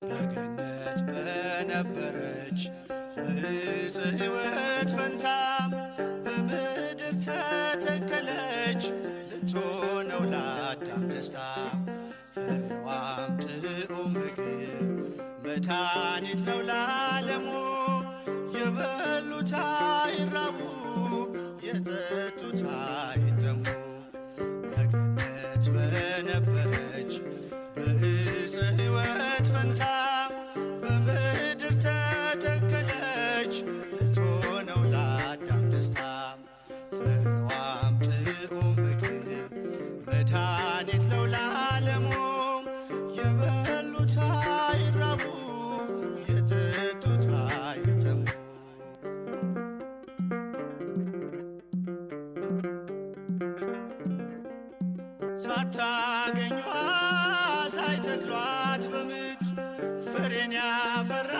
በገነት በነበረች በዕፀ ሕይወት ፈንታ በምድር ተተከለች ልትሆነው ለአዳም ደስታ። ፍሬዋም ጥዑም ምግብ መድኃኒት ነው ለዓለሙ። የበሉት አይራቡ የጠጡት አይጠሙ። በገነት በነበረች በዕፀ ሕይወት ፈንታ በምድር ተተከለች ልትሆነው ለአዳም ደስታ። ፍሬዋም ጥዑም ምግብ መድኃኒት ነው ለዓለሙ። የበሉት አይራቡ የጠጡት አይጠሙ። ሳታገኟ ሳይተክሏት በምድር ፍሬን ያፈራ